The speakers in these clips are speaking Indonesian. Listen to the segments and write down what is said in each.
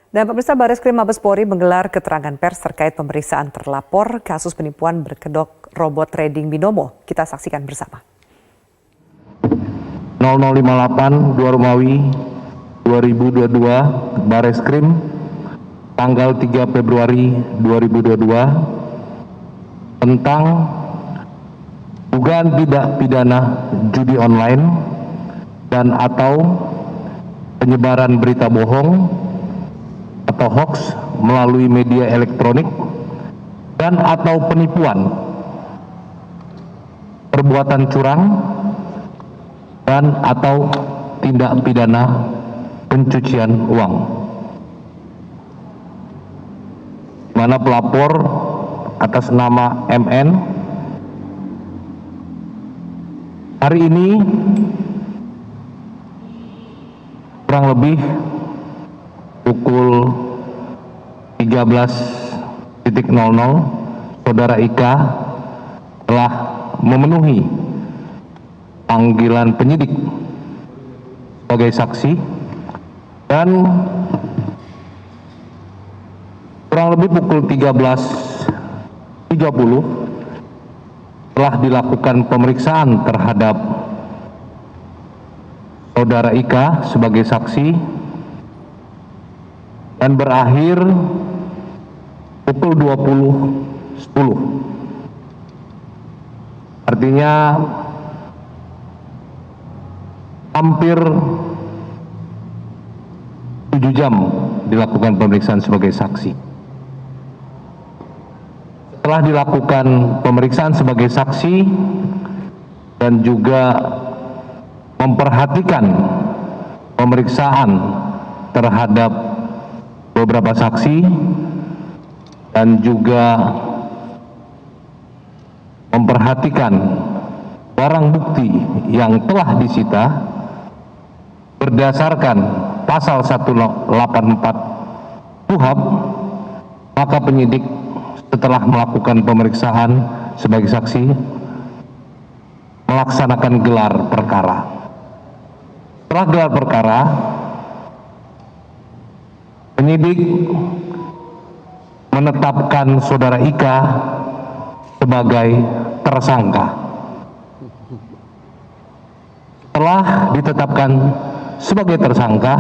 Dan pemirsa, Bareskrim Mabes Polri menggelar keterangan pers terkait pemeriksaan terlapor kasus penipuan berkedok robot trading binomo. Kita saksikan bersama. 0058 2 Romawi 2022 Bareskrim tanggal 3 Februari 2022 tentang dugaan tindak pidana judi online dan atau penyebaran berita bohong atau hoax melalui media elektronik dan atau penipuan, perbuatan curang dan atau tindak pidana pencucian uang. Mana pelapor atas nama MN hari ini kurang lebih pukul 13.00 Saudara Ika telah memenuhi panggilan penyidik sebagai saksi dan kurang lebih pukul 13.30 telah dilakukan pemeriksaan terhadap Saudara Ika sebagai saksi dan berakhir pukul 20.10. Artinya hampir 7 jam dilakukan pemeriksaan sebagai saksi. Setelah dilakukan pemeriksaan sebagai saksi dan juga memperhatikan pemeriksaan terhadap beberapa saksi dan juga memperhatikan barang bukti yang telah disita berdasarkan pasal 184 KUHP, maka penyidik setelah melakukan pemeriksaan sebagai saksi melaksanakan gelar perkara. Setelah gelar perkara, penyidik menetapkan Saudara Ika sebagai tersangka. Setelah ditetapkan sebagai tersangka,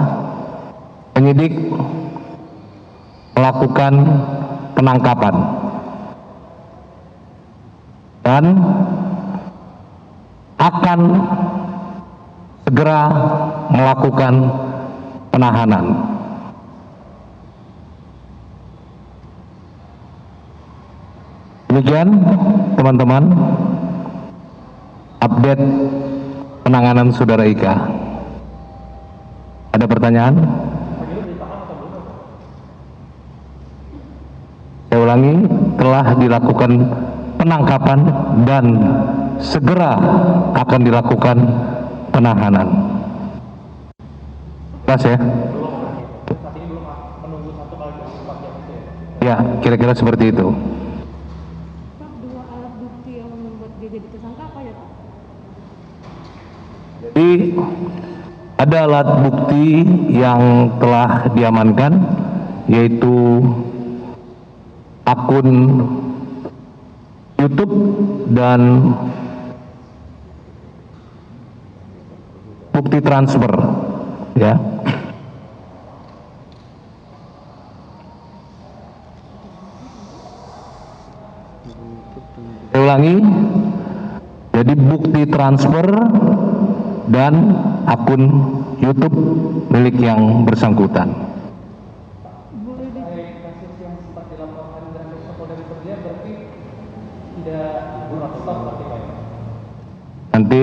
penyidik melakukan penangkapan dan akan segera melakukan penahanan. Demikian teman-teman update penanganan Saudara Ika. Ada pertanyaan? Saya ulangi, telah dilakukan penangkapan dan segera akan dilakukan penahanan. Pas ya? Ya, kira-kira seperti itu. Jadi ada alat bukti yang telah diamankan, yaitu akun YouTube dan bukti transfer, ya. Saya ulangi, jadi bukti transfer dan akun YouTube milik yang bersangkutan. Nanti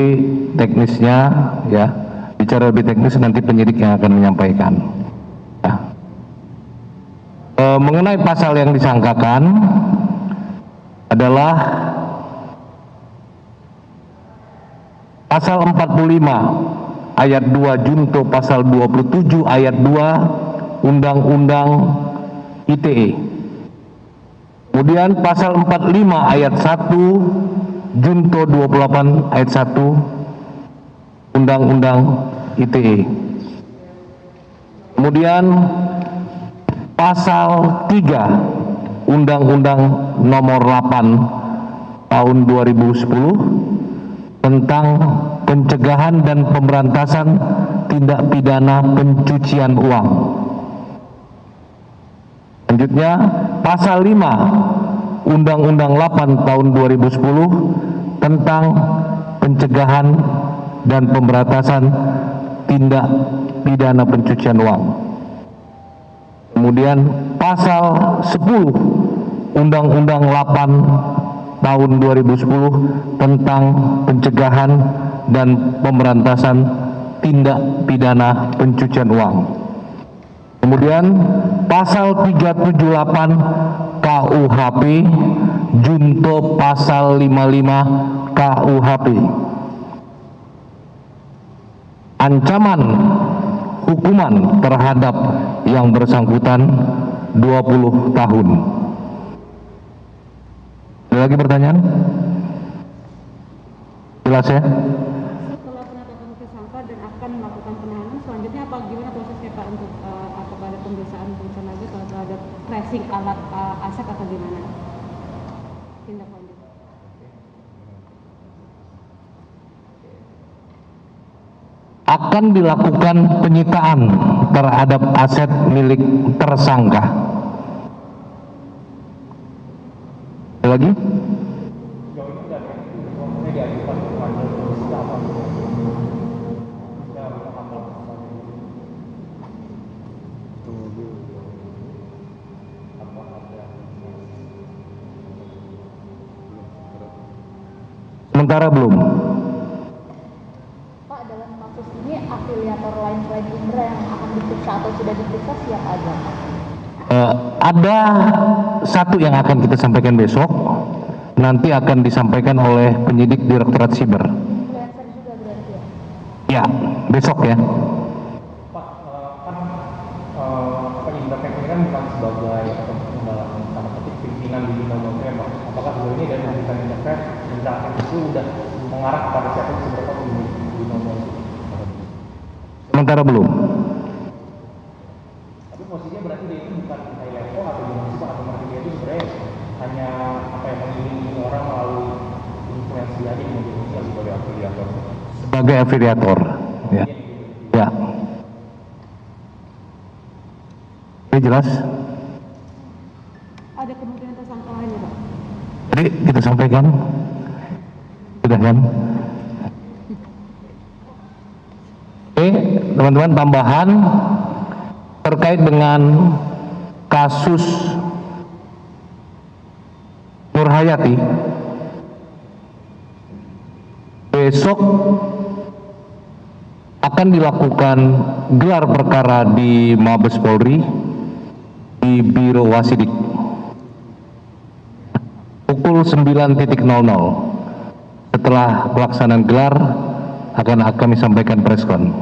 teknisnya, ya, bicara lebih teknis nanti penyidik yang akan menyampaikan. Ya. Mengenai pasal yang disangkakan adalah pasal 45 ayat 2 junto pasal 27 ayat 2 Undang-Undang ITE. Kemudian pasal 45 ayat 1 junto 28 ayat 1 Undang-Undang ITE. Kemudian pasal 3 Undang-Undang Nomor 8 Tahun 2010 tentang pencegahan dan pemberantasan tindak pidana pencucian uang. Selanjutnya, pasal 5 Undang-Undang 8 Tahun 2010 tentang pencegahan dan pemberantasan tindak pidana pencucian uang. Kemudian pasal 10 Undang-Undang 8 Tahun 2010 tentang pencegahan dan pemberantasan tindak pidana pencucian uang. Kemudian pasal 378 KUHP junto pasal 55 KUHP. Ancaman hukuman terhadap yang bersangkutan 20 tahun. Ada lagi pertanyaan? Jelas ya? Setelah penetapan tersangka dan akan melakukan penahanan, selanjutnya apa gimana prosesnya Pak untuk apakah ada pemeriksaan lagi atau ada tracing alat aset atau gimana? Tindak lanjut. Akan dilakukan penyitaan terhadap aset milik tersangka. Ada lagi? Sementara belum. Pak, dalam kasus ini afiliator lain selain Indra yang akan diperiksa atau sudah diperiksa siapa aja? Ada satu yang akan kita sampaikan besok, nanti akan disampaikan oleh penyidik Direktorat Siber. Influencer juga berarti ya? Ya, besok ya. Pak, Indra ini kan bukan sebagai dalam tanda petik pimpinan di Binomo Pak. Apakah sejauh ini dari pimpinan Indra itu sudah mengarah kepada siapa yang seberapa Binomo? Sementara belum. Tapi posisinya berarti dia itu bukan high level atau gimana sih Pak? Atau berarti dia itu sebenarnya hanya mengiringi orang melalui influensi aja kemudian dia sebagai afiliator? Sebagai afiliator. Ya. Ya. Oke, jelas? Ada kemungkinan tersangka lainnya Pak? Jadi kita sampaikan. Sudah kan? Oke, teman-teman, tambahan terkait dengan kasus Nur Hayati. Besok akan dilakukan gelar perkara di Mabes Polri di Biro Wasidik pukul 9.00. Setelah pelaksanaan gelar akan kami sampaikan preskon.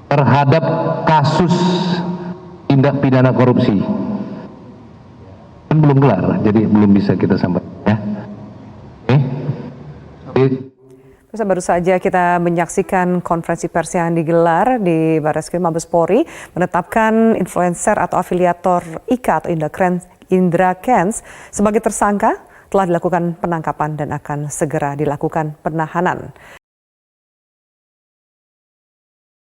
Terhadap kasus tindak pidana korupsi kan belum gelar, jadi belum bisa kita sampaikan ya. Pemirsa, baru saja kita menyaksikan konferensi pers yang digelar di Barreskrim Mabes Polri menetapkan influencer atau afiliator IKA atau Indra Kents sebagai tersangka. Telah dilakukan penangkapan dan akan segera dilakukan penahanan.